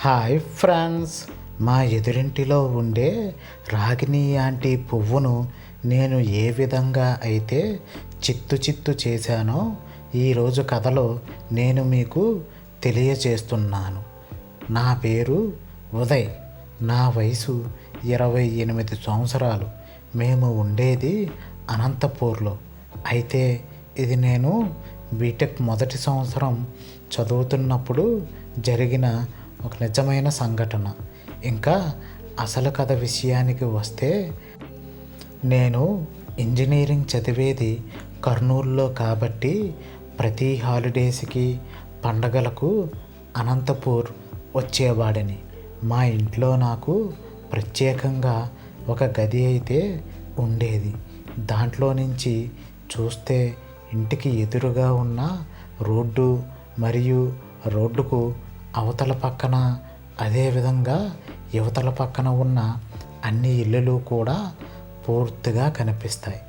Hi friends, మా ఎదురింటిలో ఉండే Ragini aunty పువ్వును నేను ఏ విధంగా అయితే చిత్తు చేశానో ఈరోజు కథలో నేను మీకు తెలియజేస్తున్నాను. నా పేరు ఉదయ్, నా వయసు 28 సంవత్సరాలు. మేము ఉండేది అనంతపూర్లో. అయితే ఇది నేను బీటెక్ మొదటి సంవత్సరం చదువుతున్నప్పుడు జరిగిన ఒక నిజమైన సంఘటన. ఇంకా అసలు కథ విషయానికి వస్తే, నేను ఇంజనీరింగ్ చదివేది కర్నూలులో కాబట్టి ప్రతి హాలిడేస్కి పండగలకు అనంతపూర్ వచ్చేవాడిని. మా ఇంట్లో నాకు ప్రత్యేకంగా ఒక గది అయితే ఉండేది. దాంట్లో నుంచి చూస్తే ఇంటికి ఎదురుగా ఉన్న రోడ్డు మరియు రోడ్డుకు అవతల పక్కన, అదేవిధంగా యువతల పక్కన ఉన్న అన్ని ఇళ్ళు కూడా పూర్తిగా కనిపిస్తాయి.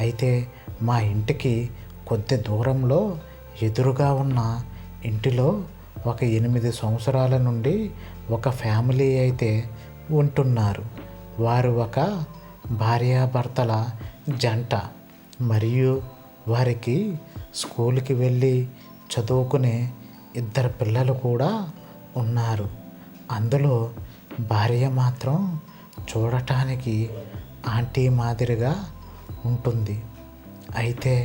అయితే మా ఇంటికి కొద్ది దూరంలో ఎదురుగా ఉన్న ఇంటిలో ఒక 8 సంవత్సరాల నుండి ఒక ఫ్యామిలీ అయితే ఉంటున్నారు. వారు ఒక భార్యాభర్తల జంట మరియు వారికి స్కూల్కి వెళ్ళి చదువుకునే 2 పిల్లలు కూడా ఉన్నారు. అందులో భార్య మాత్రం చూడటానికి ఆంటీ మాదిరిగా ఉంటుంది. అయితే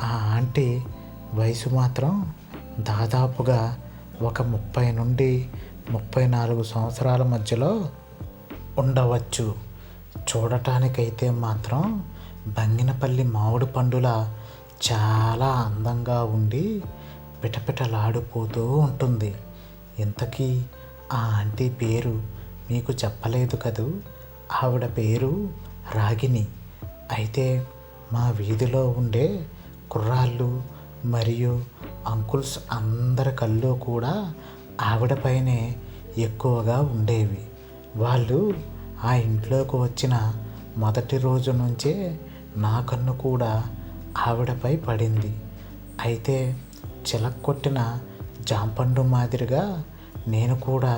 ఆ ఆంటీ వయసు మాత్రం దాదాపుగా ఒక 30 నుండి 34 సంవత్సరాల మధ్యలో ఉండవచ్చు. చూడటానికైతే మాత్రం బంగినపల్లి మామిడి పండులా చాలా అందంగా ఉండి పిటపిటలాడిపోతూ ఉంటుంది. ఇంతకీ ఆ ఆంటీ పేరు మీకు చెప్పలేదు కదూ. ఆవిడ పేరు రాగిణి. అయితే మా వీధిలో ఉండే కుర్రాళ్ళు మరియు అంకుల్స్ అందరి కళ్ళు కూడా ఆవిడపైనే ఎక్కువగా ఉండేవి. వాళ్ళు ఆ ఇంట్లోకి వచ్చిన మొదటి రోజు నుంచే నా కన్ను కూడా ఆవిడపై పడింది. అయితే చిలక్కొట్టిన జాంపండు మాదిరిగా నేను కూడా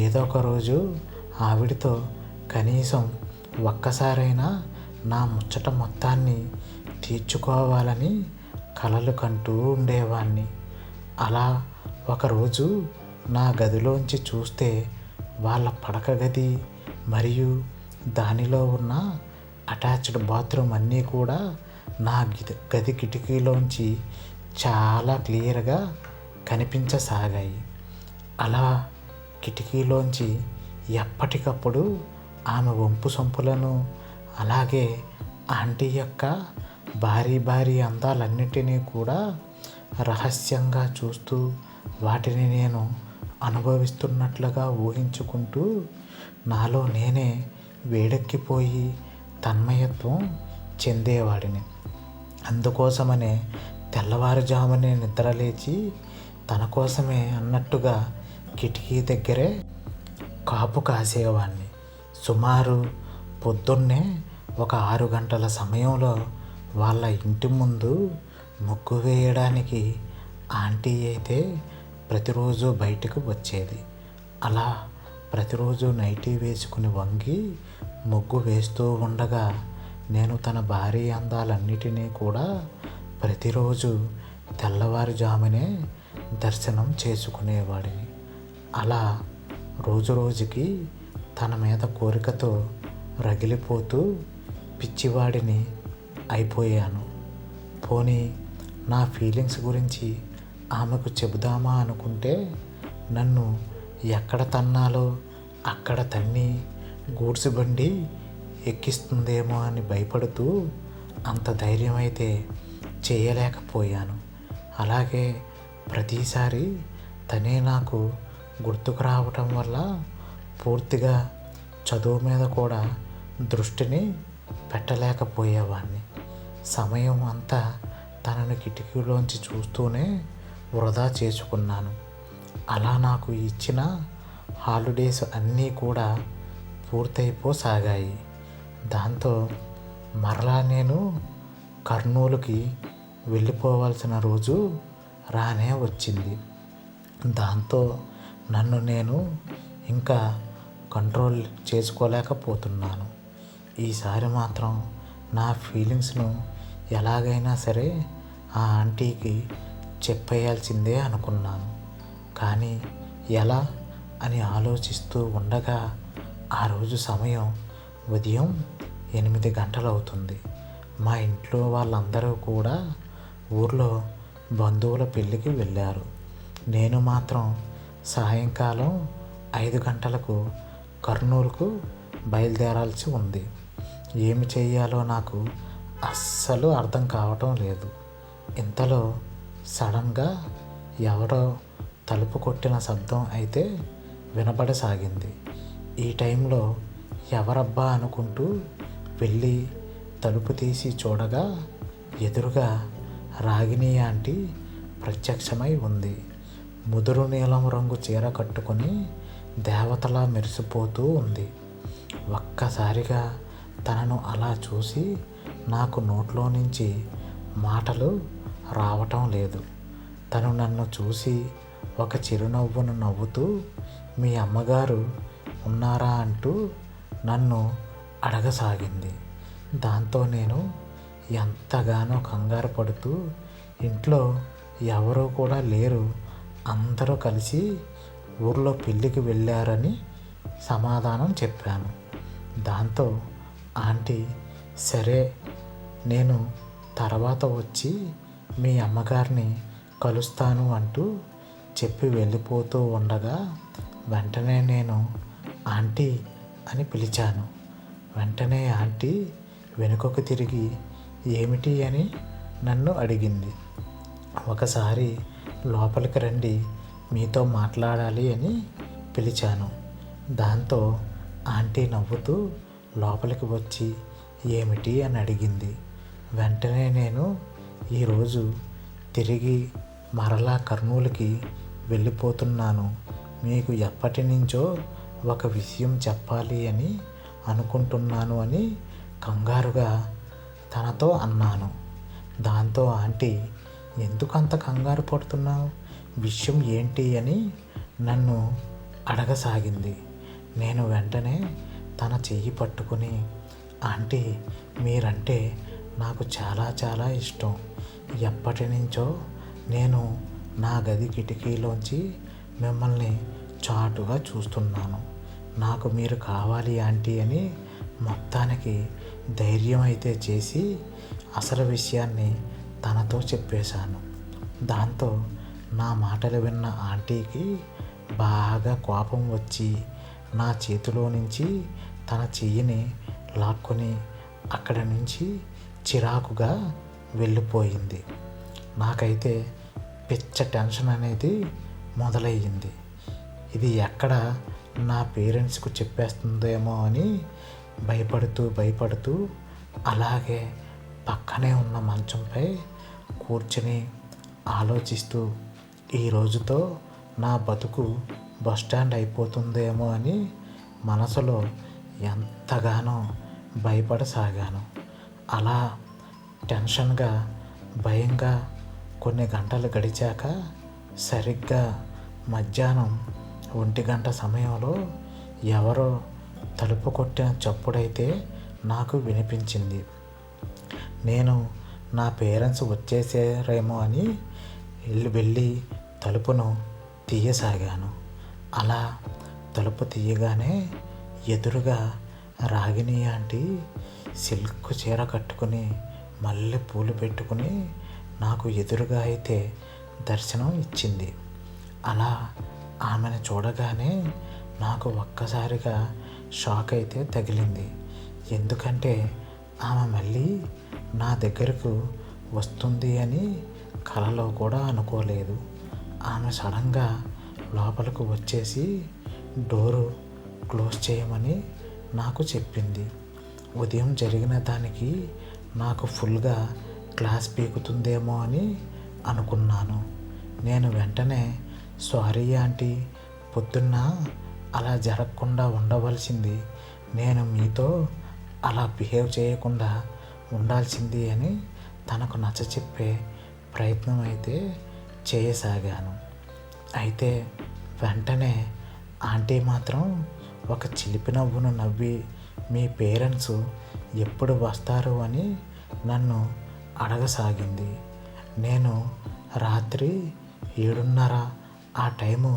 ఏదో ఒక రోజు ఆవిడతో కనీసం ఒక్కసారైనా నా ముచ్చట మొత్తాన్ని తీర్చుకోవాలని కలలు కంటూ ఉండేవాణ్ణి. అలా ఒకరోజు నా గదిలోంచి చూస్తే వాళ్ళ పడక గది మరియు దానిలో ఉన్న అటాచ్డ్ బాత్రూమ్ అన్నీ కూడా నా గది కిటికీలోంచి చాలా క్లియర్గా కనిపించసాగాయి. అలా కిటికీలోంచి ఎప్పటికప్పుడు ఆమె వంపు సొంపులను, అలాగే ఆంటీ యొక్క భారీ అందాలన్నిటినీ కూడా రహస్యంగా చూస్తూ వాటిని నేను అనుభవిస్తున్నట్లుగా ఊహించుకుంటూ నాలో నేనే వేడెక్కిపోయి తన్మయత్వం చెందేవాడిని. అందుకోసమనే తెల్లవారుజామునే నిద్రలేచి తన కోసమే అన్నట్టుగా కిటికీ దగ్గరే కాపు కాసేవాడిని. సుమారు పొద్దున్నే ఒక 6 గంటల సమయంలో వాళ్ళ ఇంటి ముందు ముగ్గు వేయడానికి ఆంటీ అయితే ప్రతిరోజు బయటకు వచ్చేది. అలా ప్రతిరోజు నైటీ వేసుకుని వంగి ముగ్గు వేస్తూ ఉండగా నేను తన భారీ అందాలన్నిటినీ కూడా ప్రతిరోజు తెల్లవారుజామునే దర్శనం చేసుకునేవాడిని. అలా రోజుకి తన మీద కోరికతో రగిలిపోతూ పిచ్చివాడిని అయిపోయాను. పోనీ నా ఫీలింగ్స్ గురించి ఆమెకు చెబుదామా అనుకుంటే నన్ను ఎక్కడ తన్నాలో అక్కడ తన్ని గూడ్స్ బండి ఎక్కిస్తుందేమో అని భయపడుతూ అంత ధైర్యం అయితే చేయలేకపోయాను. అలాగే ప్రతిసారి తనే నాకు గుర్తుకు రావటం వల్ల పూర్తిగా చదువు మీద కూడా దృష్టిని పెట్టలేకపోయేవాడిని. సమయం అంతా తనను కిటికీలోంచి చూస్తూనే వృధా చేసుకున్నాను. అలా నాకు ఇచ్చిన హాలిడేస్ అన్నీ కూడా పూర్తయిపోసాగాయి. దాంతో మరలా నేను కర్నూలుకి వెళ్ళిపోవాల్సిన రోజు రానే వచ్చింది. దాంతో నన్ను నేను ఇంకా కంట్రోల్ చేసుకోలేకపోతున్నాను. ఈసారి మాత్రం నా ఫీలింగ్స్ను ఎలాగైనా సరే ఆ ఆంటీకి చెప్పేయాల్సిందే అనుకున్నాను. కానీ ఎలా అని ఆలోచిస్తూ ఉండగా ఆ రోజు సమయం ఉదయం 8 గంటలవుతుంది. మా ఇంట్లో వాళ్ళందరూ కూడా ఊర్లో బంధువుల పెళ్ళికి వెళ్ళారు. నేను మాత్రం సాయంకాలం 5 గంటలకు కర్నూలుకు బయలుదేరాల్సి ఉంది. ఏమి చేయాలో నాకు అస్సలు అర్థం కావటం లేదు. ఇంతలో సడన్గా ఎవరో తలుపు కొట్టిన శబ్దం అయితే వినబడసాగింది. ఈ టైంలో ఎవరబ్బా అనుకుంటూ వెళ్ళి తలుపు తీసి చూడగా ఎదురుగా రాగిణి ఆంటీ ప్రత్యక్షమై ఉంది. ముదురు నీలం రంగు చీర కట్టుకొని దేవతలా మెరిసిపోతూ ఉంది. ఒక్కసారిగా తనను అలా చూసి నాకు నోట్లో నుంచి మాటలు రావటం లేదు. తను నన్ను చూసి ఒక చిరునవ్వును నవ్వుతూ మీ అమ్మగారు ఉన్నారా అంటూ నన్ను అడగసాగింది. దాంతో నేను ఎంతగానో కంగారు పడుతూ ఇంట్లో ఎవరూ కూడా లేరు, అందరూ కలిసి ఊర్లో పెళ్ళికి వెళ్ళారని సమాధానం చెప్పాను. దాంతో ఆంటీ సరే నేను తర్వాత వచ్చి మీ అమ్మగారిని కలుస్తాను అంటూ చెప్పి వెళ్ళిపోతూ ఉండగా వెంటనే నేను ఆంటీ అని పిలిచాను. వెంటనే ఆంటీ వెనుకకు తిరిగి ఏమిటి అని నన్ను అడిగింది. ఒకసారి లోపలికి రండి, మీతో మాట్లాడాలి అని పిలిచాను. దాంతో ఆంటీ నవ్వుతూ లోపలికి వచ్చి ఏమిటి అని అడిగింది. వెంటనే నేను ఈరోజు తిరిగి మరలా కర్నూలుకి వెళ్ళిపోతున్నాను, మీకు ఎప్పటి నుంచో ఒక విషయం చెప్పాలి అని అనుకుంటున్నాను అని కంగారుగా తనతో అన్నాను. దాంతో ఆంటీ ఎందుకు అంత కంగారు పడుతున్నావు, విషయం ఏంటి అని నన్ను అడగసాగింది. నేను వెంటనే తన చెయ్యి పట్టుకుని ఆంటీ మీరంటే నాకు చాలా చాలా ఇష్టం. ఎప్పటి నుంచో నేను నా గది కిటికీలోంచి మిమ్మల్ని చాటుగా చూస్తున్నాను. నాకు మీరు కావాలి ఆంటీ అని మొత్తానికి ధైర్యం అయితే చేసి అసలు విషయాన్ని తనతో చెప్పేశాను. దాంతో నా మాటలు విన్న ఆంటీకి బాగా కోపం వచ్చి నా చేతిలో నుంచి తన చెయ్యిని లాక్కొని అక్కడి నుంచి చిరాకుగా వెళ్ళిపోయింది. నాకైతే పిచ్చ టెన్షన్ అనేది మొదలయ్యింది. ఇది ఎక్కడ నా పేరెంట్స్కు చెప్పేస్తుందేమో అని భయపడుతూ అలాగే పక్కనే ఉన్న మంచంపై కూర్చుని ఆలోచిస్తూ ఈ రోజుతో నా బతుకు బస్టాండ్ అయిపోతుందేమో అని మనసులో ఎంతగానో భయపడసాగాను. అలా టెన్షన్గా భయంగా కొన్ని గంటలు గడిచాక సరిగ్గా మధ్యాహ్నం 1 గంట సమయంలో ఎవరో తలుపు కొట్టిన చప్పుడైతే నాకు వినిపించింది. నేను నా పేరెంట్స్ వచ్చేసారేమో అని వెళ్ళి తలుపును తీయసాగాను. అలా తలుపు తీయగానే ఎదురుగా రాగిణి ఆంటీ సిల్క్ చీర కట్టుకుని మల్లె పూలు పెట్టుకుని నాకు ఎదురుగా అయితే దర్శనం ఇచ్చింది. అలా ఆమెను చూడగానే నాకు ఒక్కసారిగా షాక్ అయితే తగిలింది. ఎందుకంటే ఆమె మళ్ళీ నా దగ్గరకు వస్తుంది అని కలలో కూడా అనుకోలేదు. ఆమె సడన్గా లోపలికి వచ్చేసి డోరు క్లోజ్ చేయమని నాకు చెప్పింది. ఉదయం జరిగిన దానికి నాకు ఫుల్గా క్లాస్ పీకుతుందేమో అని అనుకున్నాను. నేను వెంటనే సారీ ఆంటీ, పొద్దున్న అలా జరగకుండా ఉండవలసింది, నేను మీతో అలా బిహేవ్ చేయకుండా ఉండాల్సింది అని తనకు నచ్చచెప్పే ప్రయత్నం అయితే చేయసాగాను. అయితే వెంటనే ఆంటీ మాత్రం ఒక చిలిపి నవ్వును నవ్వి మీ పేరెంట్స్ ఎప్పుడు వస్తారు అని నన్ను అడగసాగింది. నేను రాత్రి 7:30 ఆ టైము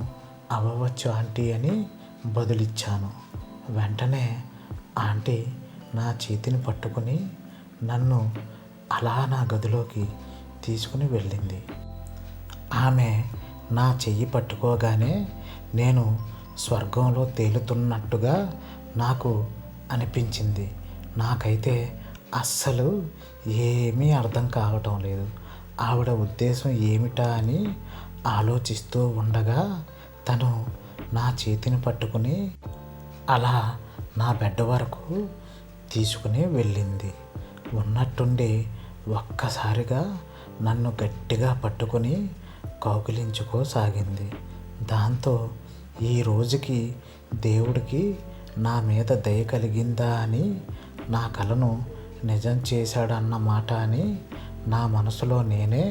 అవ్వవచ్చు ఆంటీ అని బదులిచ్చాను. వెంటనే ఆంటీ నా చేతిని పట్టుకుని నన్ను అలా నా గదిలోకి తీసుకుని వెళ్ళింది. ఆమె నా చెయ్యి పట్టుకోగానే నేను స్వర్గంలో తేలుతున్నట్టుగా నాకు అనిపించింది. నాకైతే అస్సలు ఏమీ అర్థం కావటం లేదు. ఆవిడ ఉద్దేశం ఏమిటా అని ఆలోచిస్తూ ఉండగా తను నా చేతిని పట్టుకుని అలా నా బెడ్ వరకు తీసుకుని వెళ్ళింది. ఉన్నట్టుండి ఒక్కసారిగా నన్ను గట్టిగా పట్టుకొని కౌగిలించుకోసాగింది. దాంతో ఈ రోజుకి దేవుడికి నా మీద దయ కలిగిందా అని, నా కలను నిజం చేశాడన్నమాట అని నా మనసులో నేనే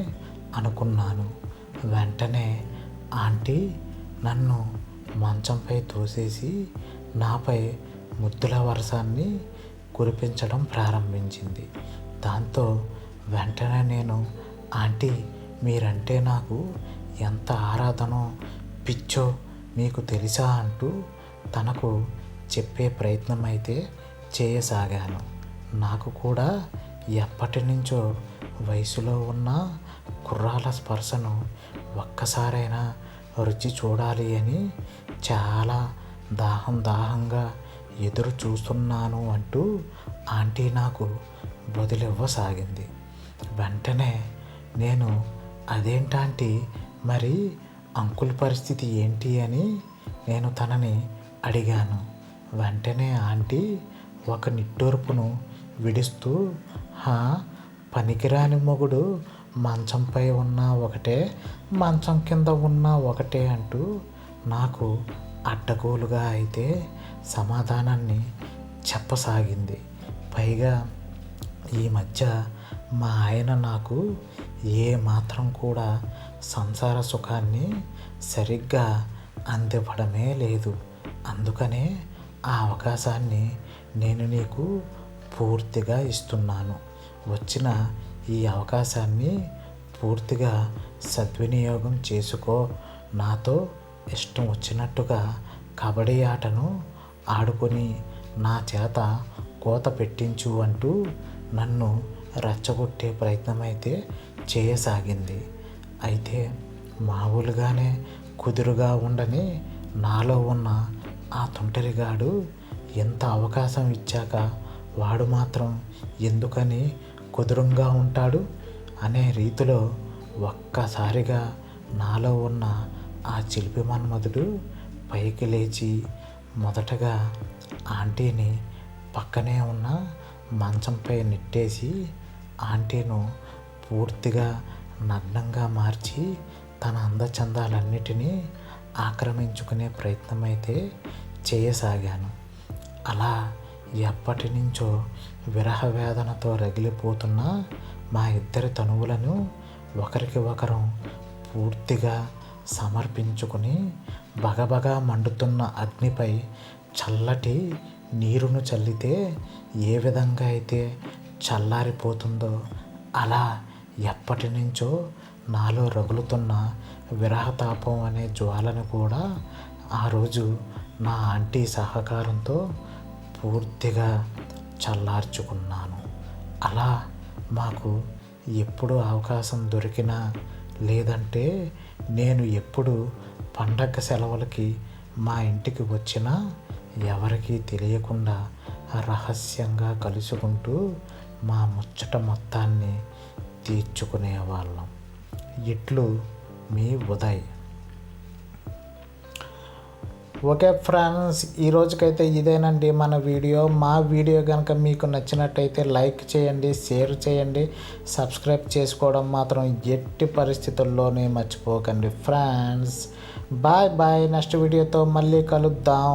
అనుకున్నాను. వెంటనే ఆంటీ నన్ను మంచంపై తోసేసి నాపై ముద్దుల వర్షాన్ని కురిపించడం ప్రారంభించింది. దాంతో వెంటనే నేను ఆంటీ మీరంటే నాకు ఎంత ఆరాధనో పిచ్చో మీకు తెలుసా అంటూ తనకు చెప్పే ప్రయత్నం అయితే చేయసాగాను. నాకు కూడా ఎప్పటి నుంచో వయసులో ఉన్న కుర్రాల స్పర్శను ఒక్కసారైనా రుచి చూడాలి అని చాలా దాహంగా ఎదురు చూస్తున్నాను అంటూ ఆంటీ నాకు బదులివ్వసాగింది. వెంటనే నేను అదేంటాంటీ మరి అంకుల్ పరిస్థితి ఏంటి అని నేను తనని అడిగాను. వెంటనే ఆంటీ ఒక నిట్టూర్పును విడుస్తూ పనికిరాని మొగుడు మంచంపై ఉన్నా ఒకటే, మంచం కింద ఉన్నా ఒకటే అంటూ నాకు అడ్డగోలుగా అయితే సమాధానాన్ని చెప్పసాగింది. పైగా ఈ మధ్య మా ఆయన నాకు ఏ మాత్రం కూడా సంసార సుఖాన్ని సరిగ్గా అందివ్వడమే లేదు. అందుకనే ఆ అవకాశాన్ని నేను నీకు పూర్తిగా ఇస్తున్నాను. వచ్చిన ఈ అవకాశాన్ని పూర్తిగా సద్వినియోగం చేసుకో. నాతో ఇష్టం వచ్చినట్టుగా కబడ్డీ ఆటను ఆడుకొని నా చేత కోత పెట్టించు అంటూ నన్ను రెచ్చగొట్టే ప్రయత్నం అయితే చేయసాగింది. అయితే మామూలుగానే కుదురుగా ఉండని నాలో ఉన్న ఆ తుంటరిగాడు ఎంత అవకాశం ఇచ్చాక వాడు మాత్రం ఎందుకని కుదురుగా ఉంటాడు అనే రీతిలో ఒక్కసారిగా నాలో ఉన్న ఆ చిలిపి మన్మధుడు పైకి లేచి మొదటగా ఆంటీని పక్కనే ఉన్న మంచంపై నెట్టేసి ఆంటీను పూర్తిగా నగ్నంగా మార్చి తన అందచందాలన్నిటినీ ఆక్రమించుకునే ప్రయత్నం అయితే చేయసాగాను. అలా ఎప్పటి నుంచో విరహ వేదనతో రగిలిపోతున్న మా ఇద్దరి తనువులను ఒకరికి ఒకరం పూర్తిగా సమర్పించుకుని బగబగా మండుతున్న అగ్నిపై చల్లటి నీరును చల్లితే ఏ విధంగా అయితే చల్లారిపోతుందో అలా ఎప్పటి నుంచో నాలో రగులుతున్న విరహతాపం అనే జ్వాలను కూడా ఆ రోజు నా ఆంటీ సహకారంతో పూర్తిగా చల్లార్చుకున్నాను. అలా మాకు ఎప్పుడు అవకాశం దొరికినా లేదంటే నేను ఎప్పుడు పండగ సెలవులకి మా ఇంటికి వచ్చినా ఎవరికీ తెలియకుండా రహస్యంగా కలుసుకుంటూ మా ముచ్చట మొత్తాన్ని తీర్చుకునేవాళ్ళం. ఇట్లు మీ ఉదయ్. ఓకే ఫ్రెండ్స్, ఈ రోజుకైతే ఇదేనండి మన వీడియో. మా వీడియో కనుక మీకు నచ్చినట్టయితే లైక్ చేయండి, షేర్ చేయండి, సబ్స్క్రైబ్ చేసుకోవడం మాత్రం ఎట్టి పరిస్థితుల్లోనే మర్చిపోకండి ఫ్రెండ్స్. Bye bye. నెక్స్ట్ వీడియోతో మళ్ళీ కలుద్దాం.